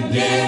Yeah.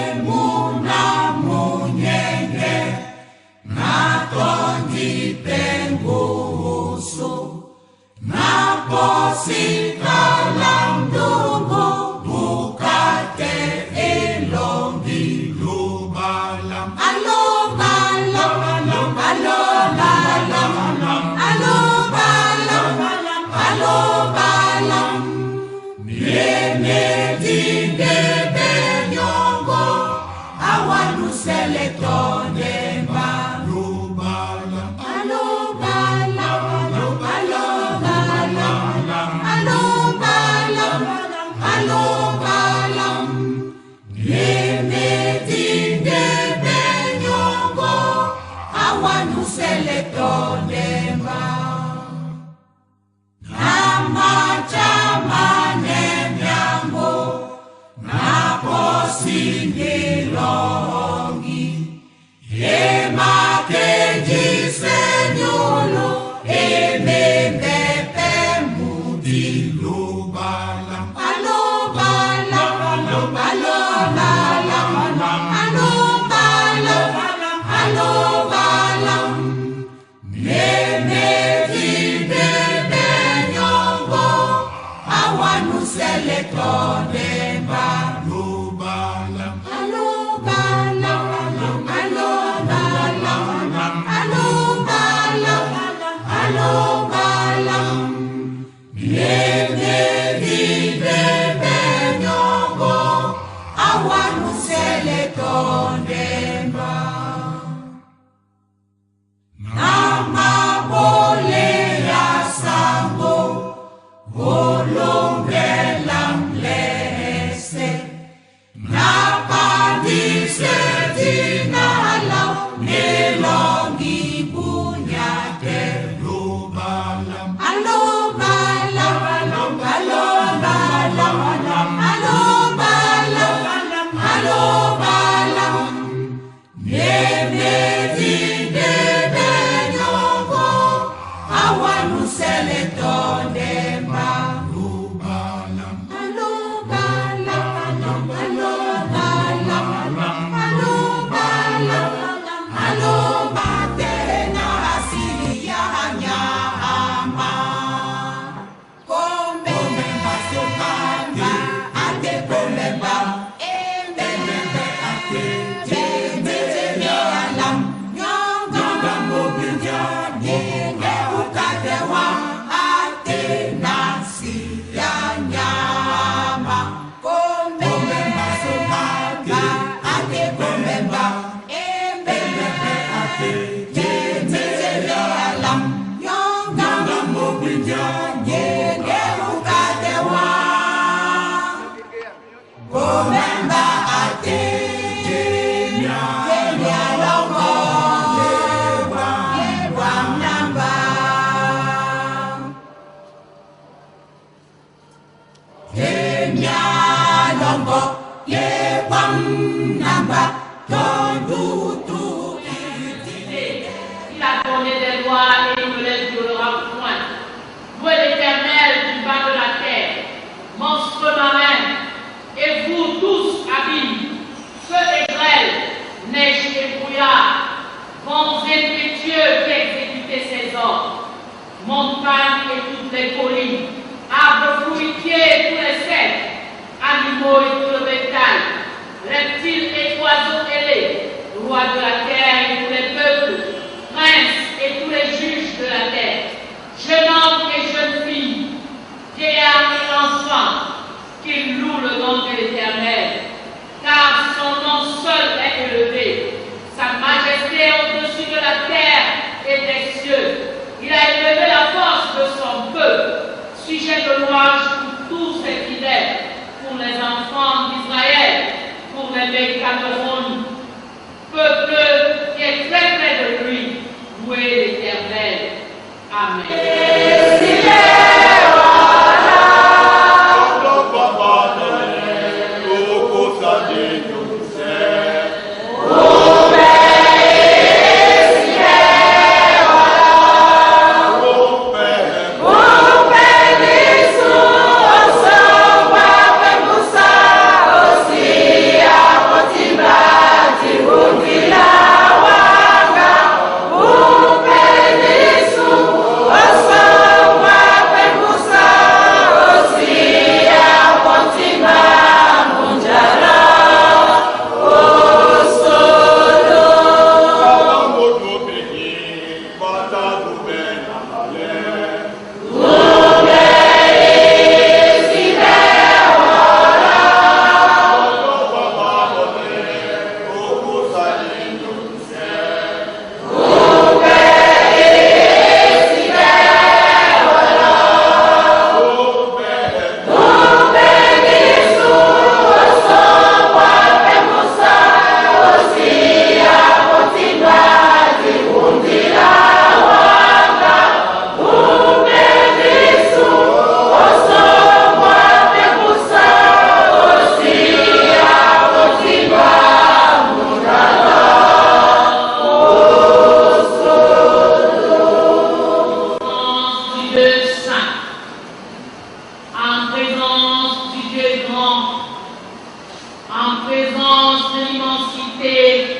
en présence de l'immensité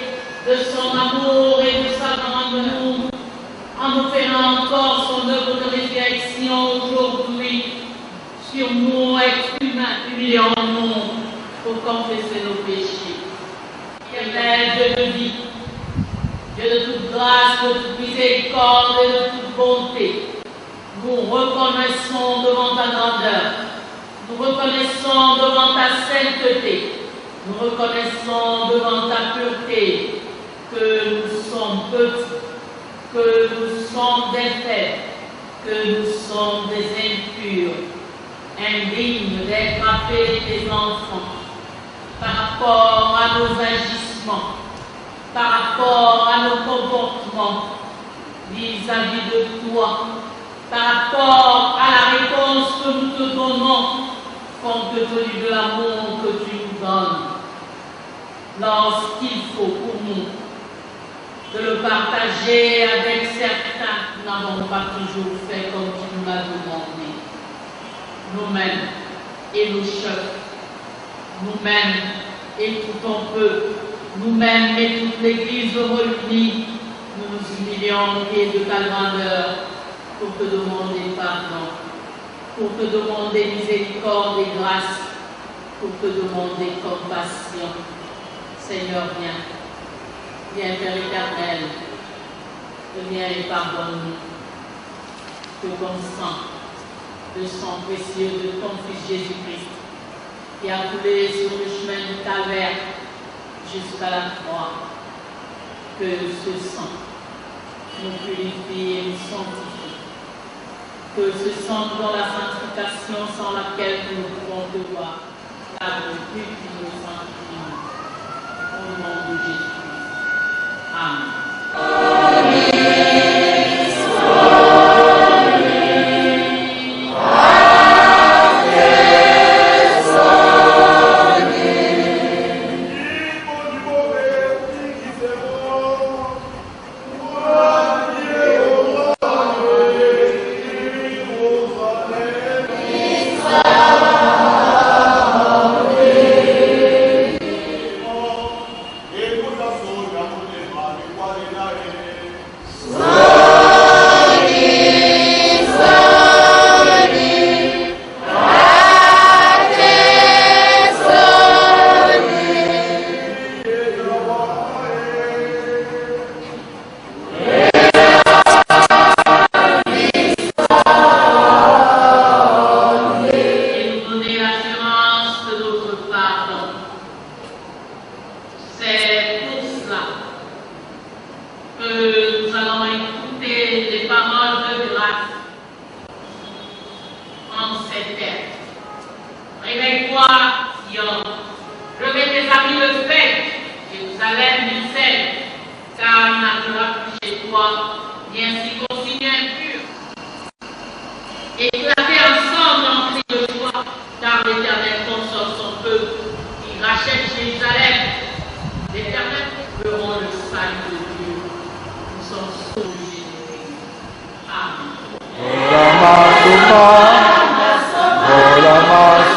de son amour et de sa grande amour, en nous faisant encore son œuvre de résurrection aujourd'hui sur nous, êtres humains, humilions-nous pour confesser nos péchés. Éternel Dieu de vie, Dieu de toute grâce, de toute miséricorde et de toute bonté, nous reconnaissons devant ta grandeur, nous reconnaissons devant ta sainteté, nous reconnaissons devant ta pureté que nous sommes petits, que nous sommes des faibles, que nous sommes des impurs, indignes d'être appelés des enfants, par rapport à nos agissements, par rapport à nos comportements vis-à-vis de toi, par rapport à la réponse que nous te donnons, compte tenu de l'amour que tu nous donnes, lorsqu'il faut pour nous de le partager avec certains, nous n'avons pas toujours fait comme tu nous l'as demandé. Nous-mêmes et nos chefs, nous-mêmes et tout ton peuple, nous-mêmes et toute l'Église réunie, nous nous humilions au pied de ta grandeur pour te demander pardon, pour te demander miséricorde et grâce, pour te demander compassion. Seigneur, viens. Viens, Père éternel, viens et pardonne-nous. Que ton sang, le sang précieux de ton Fils Jésus-Christ, qui a coulé sur le chemin du calvaire jusqu'à la croix, que ce sang nous purifie et nous sanctifie. Que ce sang dans la sanctification sans laquelle nous pouvons te voir, car le but qui nous sanctifie. Au nom de Jésus. Amen.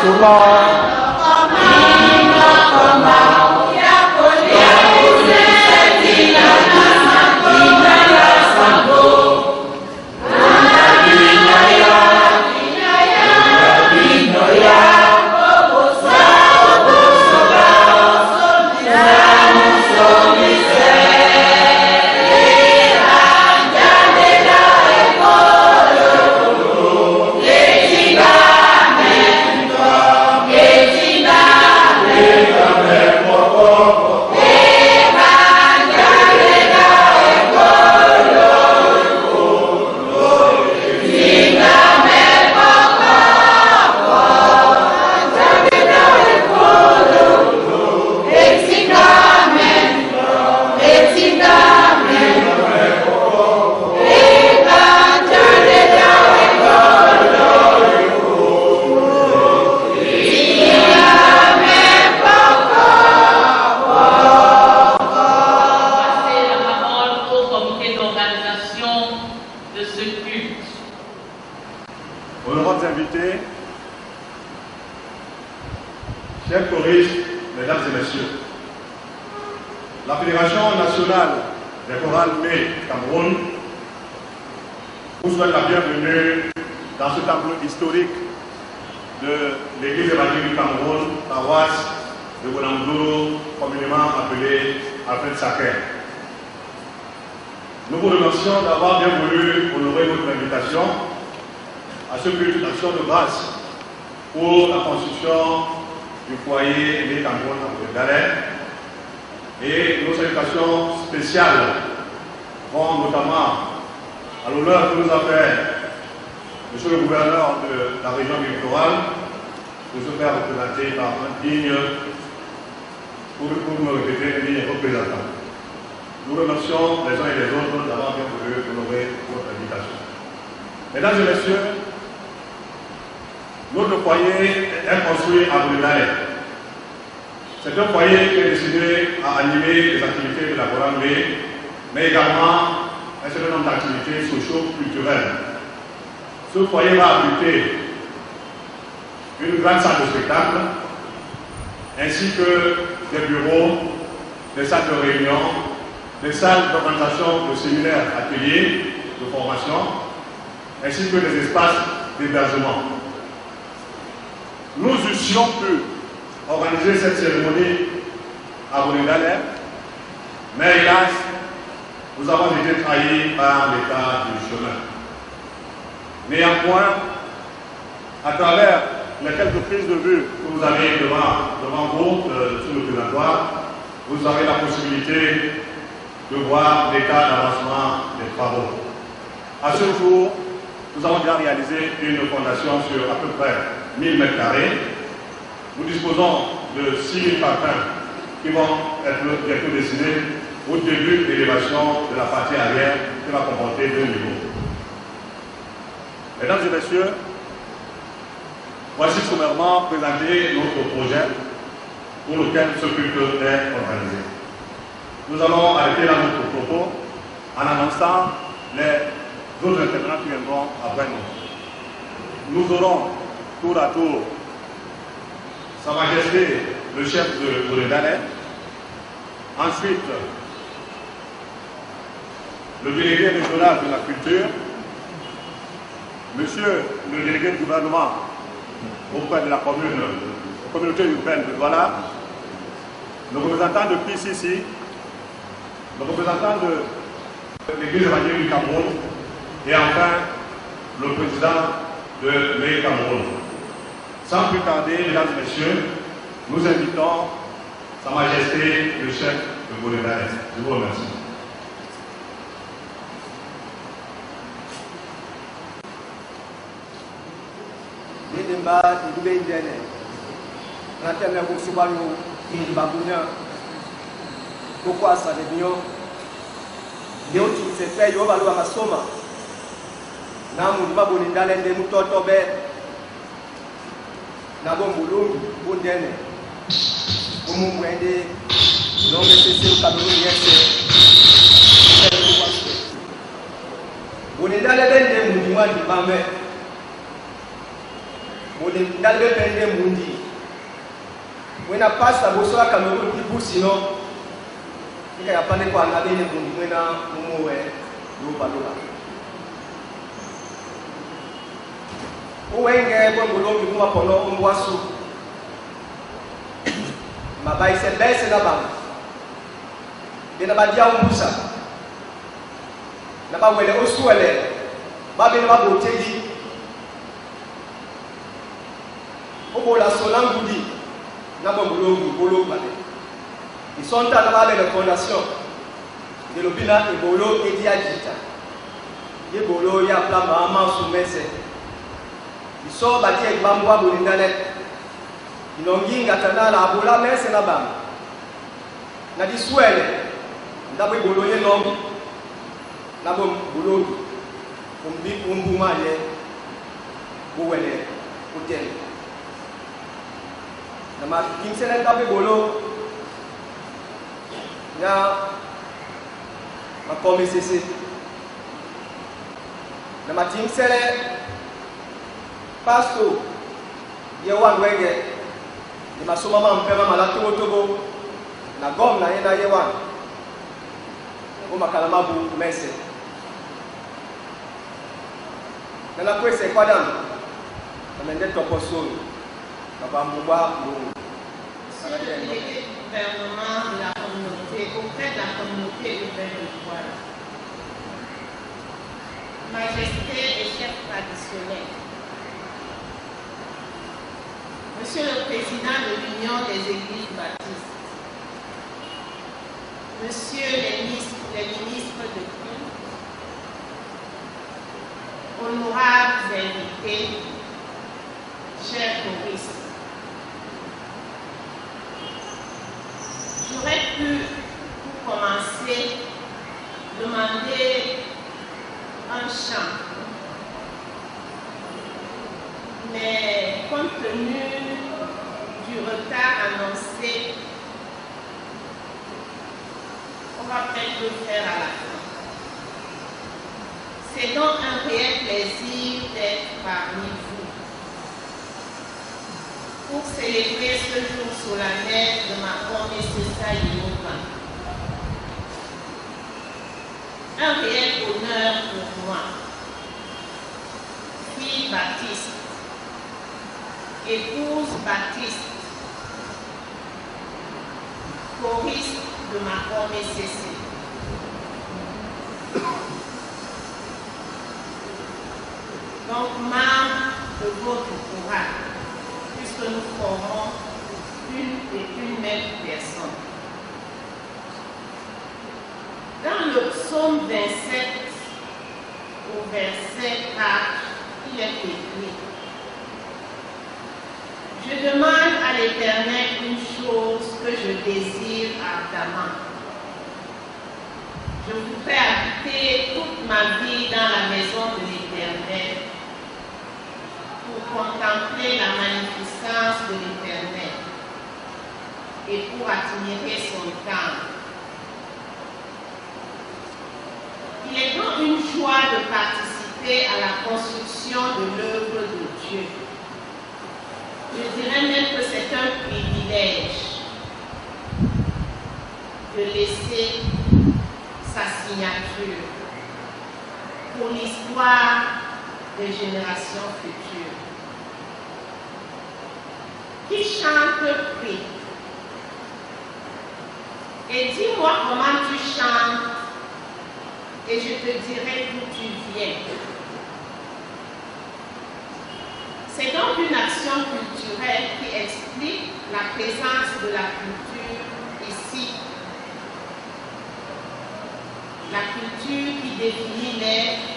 Bobo messieurs, la Fédération nationale des chorales May Cameroun vous souhaite la bienvenue dans ce tableau historique de l'église évangélique du Cameroun, paroisse de Bolandoro, communément appelée Alfred Saker. Nous vous remercions d'avoir bien voulu honorer notre invitation à ce culte d'action de grâce pour la construction du foyer May Cameroun à Bolandoro. Et nos salutations spéciales vont notamment à l'honneur que nous a fait Monsieur le gouverneur de la région littorale de se faire représenter par un digne, pour me répéter, un digne représentant. Nous remercions les uns et les autres d'avoir bien voulu honorer votre invitation. Mesdames et messieurs, notre foyer est construit à Bolandoro. C'est un foyer qui est destiné à animer les activités de la chorale May, mais également un certain nombre d'activités socio-culturelles. Ce foyer va abriter une grande salle de spectacle, ainsi que des bureaux, des salles de réunion, des salles d'organisation de séminaires, ateliers, de formation, ainsi que des espaces d'hébergement. Nous eussions pu organiser cette cérémonie à Bolandoro, mais hélas, nous avons été trahis par l'état du chemin. Néanmoins, à travers les quelques prises de vue que vous avez devant vous sur le présentoir, vous avez la possibilité de voir l'état d'avancement des travaux. À ce jour, nous avons déjà réalisé une fondation sur à peu près 1000 m². Nous disposons de 6000 patins qui vont être bientôt dessinés au début de l'élévation de la partie arrière qui va comporter 2 niveaux. Mesdames et messieurs, voici sommairement présenté notre projet pour lequel ce culte est organisé. Nous allons arrêter là notre propos en annonçant les autres intervenants qui viendront après nous. Nous aurons tour à tour Sa Majesté le chef de Bolandoro, ensuite le délégué régional de la culture, monsieur le délégué du gouvernement auprès de la communauté urbaine de Douala, le représentant de PCC, le représentant de l'église évangélique du Cameroun et enfin le président de May Cameroun. Sans plus tarder, mesdames et messieurs, nous invitons Sa Majesté le chef de Bolandoro. Je vous remercie. Demba idube indene nateme ko subalu babunya ko kwa sa de bio leo tu se fe yo balu masoma na mu maboni ndale nde mutoto be na bombulungu bundene umu mwende longe sese kabulu yese boni ndale bende mu mwandi bambe Bolandoro pende mundi. Mwena pasta bosola Cameroun kibusi no. Nika ya pande kwa ngabene mundi mwena mumuwe lupa. Uwenge bongolongi mwa pono umwasu. Mabai se bese na bang. Bena badia umbusa. Na ba wele osuele. Ba bena ba boteji. La Solangudi, ils sont à la fondation de l'Obina et Bolo et Diagita. Les Bolo, il y a plein de mamans sous Messe. Ils sont bâtis avec Bamboa Bolandoro. Ils ont dit Gatana la Bola Messe na Bam. Na di Suelle, d'abord Bolo et l'homme, d'abord Bolo, Umbumaye, Bouele, Hôtel. Nama kingselen tapi bolo ya makomi sisi nama kingsele pasto ye wan wege ni masoma mampema malatu otogo la gomme na yena yewan o makalama bu mese nana kwese kwadam amende toposo abambuba mu gouvernement de la communauté, auprès de la communauté urbaine de Douala. Majesté et chef traditionnel, Monsieur le Président de l'Union des Églises baptistes, Monsieur les ministres de culte, honorables invités, chers touristes, j'aurais pu, pour commencer, demander un chant. Mais compte tenu du retard annoncé, on va peut-être le faire à la fin. C'est donc un réel plaisir d'être parmi vous pour célébrer ce jour solennel de ma Messesa Yehova. Un réel honneur pour moi, fille baptiste, épouse baptiste, choriste de ma Messesa. Donc, membre de votre courage, puisque nous formons une et une même personne. Dans le psaume 27, au verset 4, il est écrit: je demande à l'Éternel une chose que je désire ardemment. Je voudrais habiter toute ma vie dans la maison de l'Éternel pour contempler la magnificence de l'Éternel et pour admirer son temple. Il est donc une joie de participer à la construction de l'œuvre de Dieu. Je dirais même que c'est un privilège de laisser sa signature pour l'histoire des générations futures. Qui chante prie. Et dis-moi comment tu chantes et je te dirai d'où tu viens. C'est donc une action culturelle qui explique la présence de la culture ici. La culture qui définit l'être,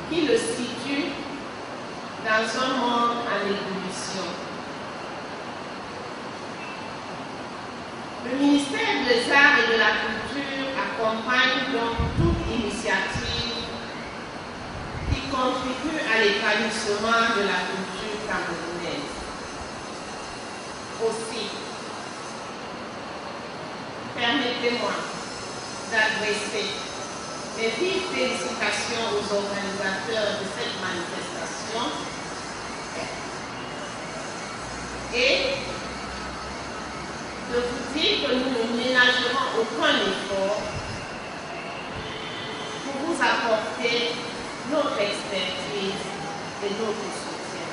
qui le situe dans un monde en ébullition. Le ministère des Arts et de la Culture accompagne donc toute initiative qui contribue à l'épanouissement de la culture camerounaise. Aussi, permettez-moi d'adresser mes vives félicitations aux organisateurs de cette manifestation et de vous dire que nous ne ménagerons aucun effort pour vous apporter notre expertise et notre soutien.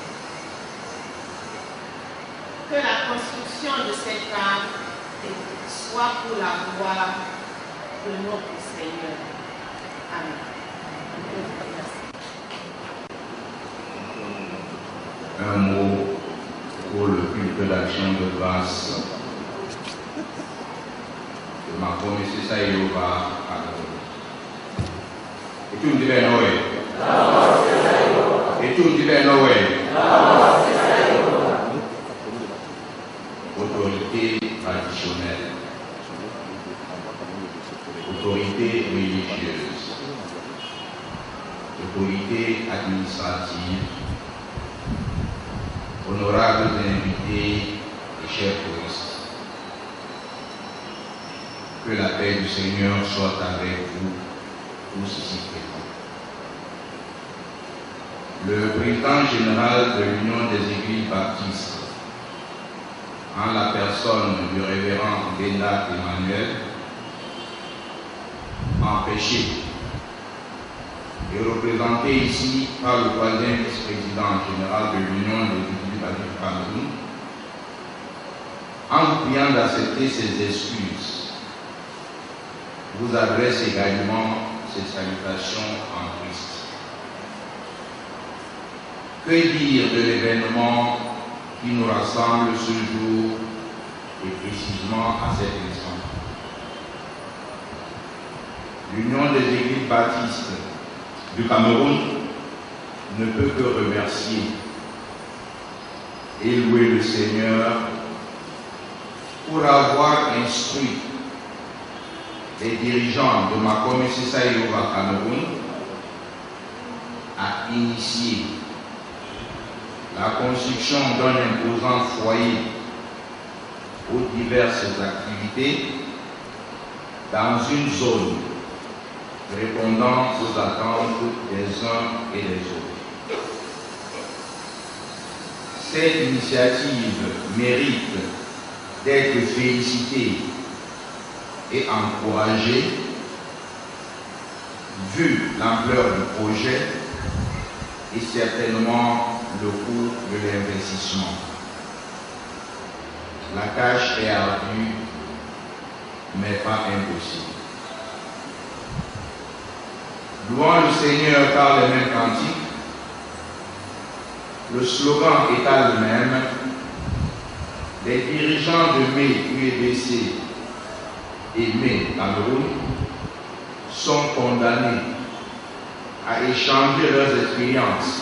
Que la construction de cette œuvre soit pour la gloire de notre Seigneur. Amen. Un mot pour le culte d'action de grâce de ma Messesa Yehova à nous. Et tu me dis ben Noé. Et tu me dis ben Noé. Autorité traditionnelle, autorité religieuse, autorité administrative, honorables invités et chers touristes. Que la paix du Seigneur soit avec vous tous ici présents. Le président général de l'Union des Églises baptistes, en la personne du révérend Genda Emmanuel, empêché et représenté ici par le troisième vice-président général de l'Union des étudiants du Cameroun, en vous priant d'accepter ses excuses, vous adresse également ses salutations en Christ. Que dire de l'événement qui nous rassemble ce jour et précisément à cet instant? L'Union des Églises baptistes du Cameroun ne peut que remercier et louer le Seigneur pour avoir instruit les dirigeants de Makome Sessa Yehova Cameroun à initier la construction d'un imposant foyer aux diverses activités dans une zone répondant aux attentes des uns et des autres. Cette initiative mérite d'être félicitée et encouragée vu l'ampleur du projet et certainement le coût de l'investissement. La tâche est ardue, mais pas impossible. Louant le Seigneur par les mêmes cantiques, le slogan état le même, les dirigeants de UEBC et Cameroun sont condamnés à échanger leurs expériences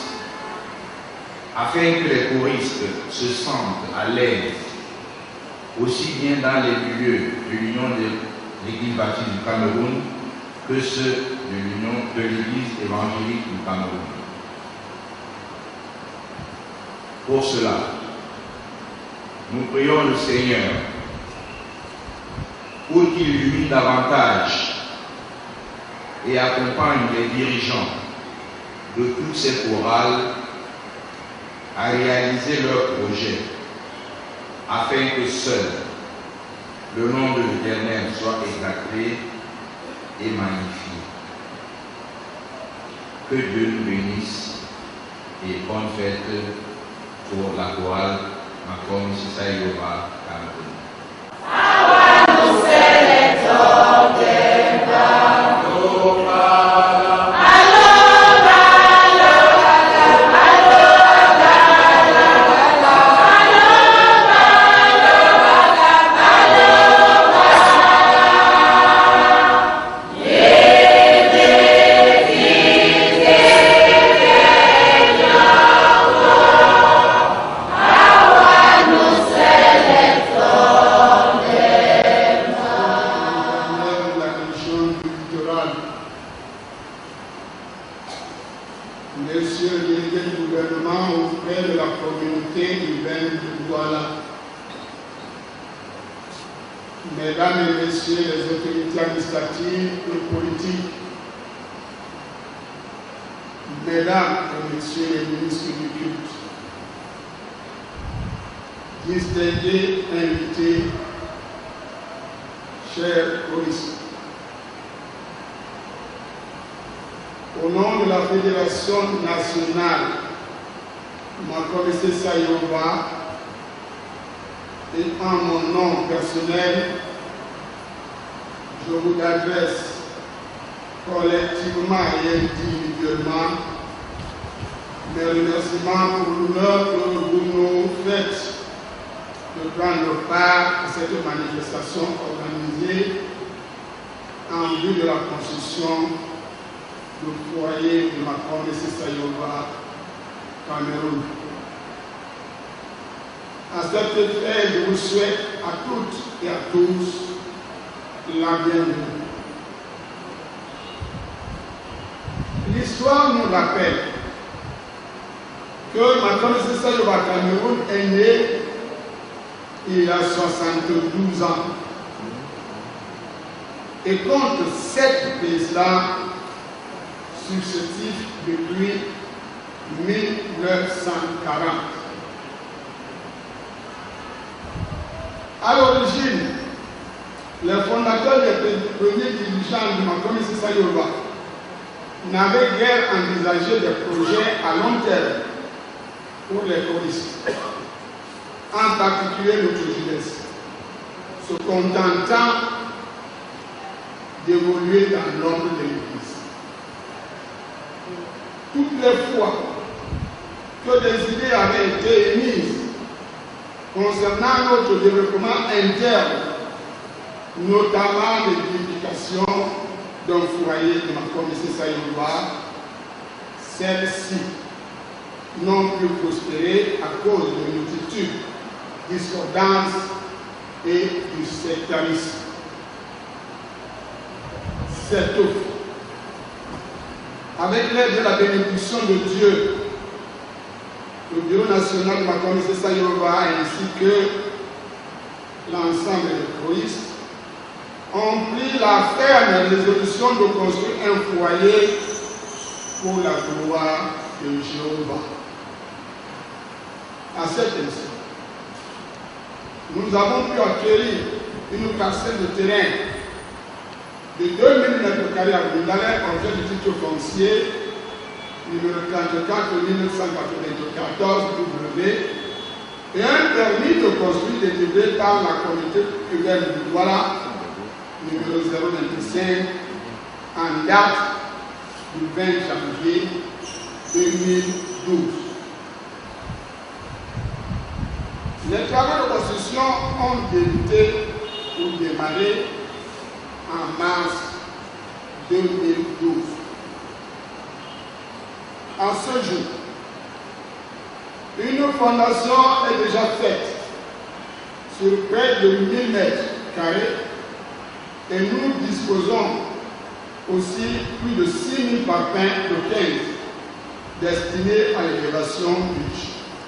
afin que les choristes se sentent à l'aise aussi bien dans les milieux de l'Union de l'Église baptiste du Cameroun que ceux de l'Union de l'Église évangélique du Cameroun. Pour cela, nous prions le Seigneur pour qu'il illumine davantage et accompagne les dirigeants de toutes ces chorales à réaliser leurs projets afin que seul le nom de l'Éternel soit éclaté et magnifié. Que Dieu nous bénisse et bonne fête pour la chorale Makome Sessa Yehova Cameroun. Mesdames et Messieurs les autorités administratives et politiques, Mesdames et Messieurs les ministres du culte, distingués invités, chers choristes, au nom de la Fédération nationale Makome Sessa Yehova et en mon nom personnel, je vous adresse collectivement et individuellement mes remerciements pour l'honneur que vous nous faites de prendre part à cette manifestation organisée en vue de la construction du foyer de Makome Sessa Yehova Cameroun. À cet effet, je vous souhaite à toutes et à tous la bienvenue. L'histoire nous rappelle que Makome Sessa Yehova Cameroun est né il y a 72 ans et compte 7 présidents successifs depuis 1940. À l'origine, les fondateurs des premiers dirigeants du Macron Sessa Yoruba n'avaient guère envisagé des projets à long terme pour les choristes, en particulier notre jeunesse, se contentant d'évoluer dans l'ombre de l'Église. Toutes les fois que des idées avaient été émises concernant notre développement interne, notamment l'édification d'un foyer de Macron Sessa Yoruba, celles-ci n'ont pu prospérer à cause de multitudes discordances et du sectarisme. C'est tout. Avec l'aide de la bénédiction de Dieu, le Bureau national de Macron Sessa Yoruba ainsi que l'ensemble des choristes ont pris la ferme résolution de construire un foyer pour la gloire de Jéhovah. À cet instant, nous avons pu acquérir une parcelle de terrain de 2000 m² à Bundalais, objet de titre foncier numéro 34 1994 W, et un permis de construire délivré par la communauté urbaine de Douala, numéro 025, en date du 20 janvier 2012. Les travaux de construction ont débuté ou démarré en mars 2012. À ce jour, une fondation est déjà faite sur près de 1000 mètres carrés et nous disposons aussi plus de 6000 parpaings de 15 destinés à l'élévation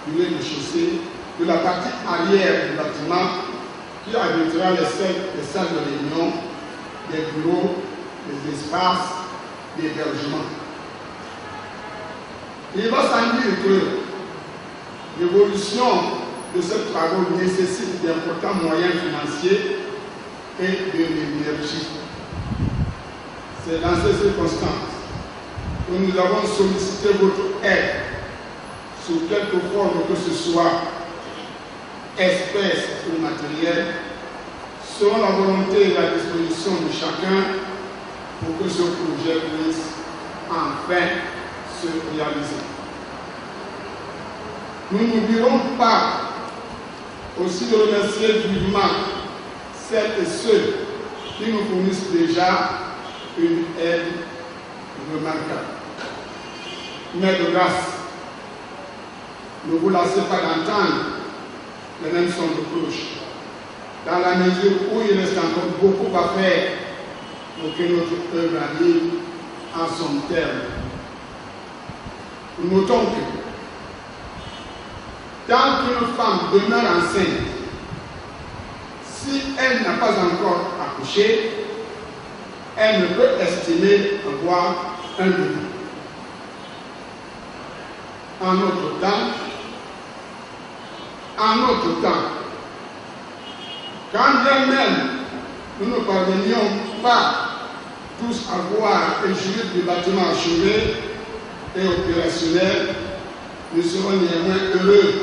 du rez-de-chaussée de la partie arrière du bâtiment qui abritera les salles de réunion, des bureaux, des espaces d'hébergement. Il va sans dire que l'évolution de ces travaux nécessite d'importants moyens financiers et de l'énergie. C'est dans ces circonstances que nous avons sollicité votre aide sous quelque forme que ce soit, espèce ou matériel, selon la volonté et la disposition de chacun pour que ce projet puisse enfin se réaliser. Nous n'oublierons pas aussi de remercier vivement celles et ceux qui nous fournissent déjà une aide remarquable. Mais de grâce, ne vous lassez pas d'entendre les mêmes sons de cloche, dans la mesure où il reste encore beaucoup à faire pour que notre œuvre arrive à son terme. Nous notons que tant qu'une femme demeure enceinte, si elle n'a pas encore accouché, elle ne peut estimer avoir un bébé. En notre temps, quand bien même nous ne parvenions pas tous à voir un jury du bâtiment achevé et opérationnel, nous serons néanmoins heureux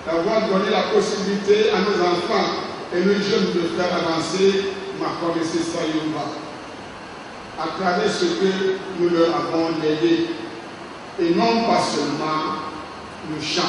d'avoir donné la possibilité à nos enfants et nos jeunes de faire avancer Macron Sessa Yoruba à travers ce que nous leur avons légué, et non pas seulement le chant.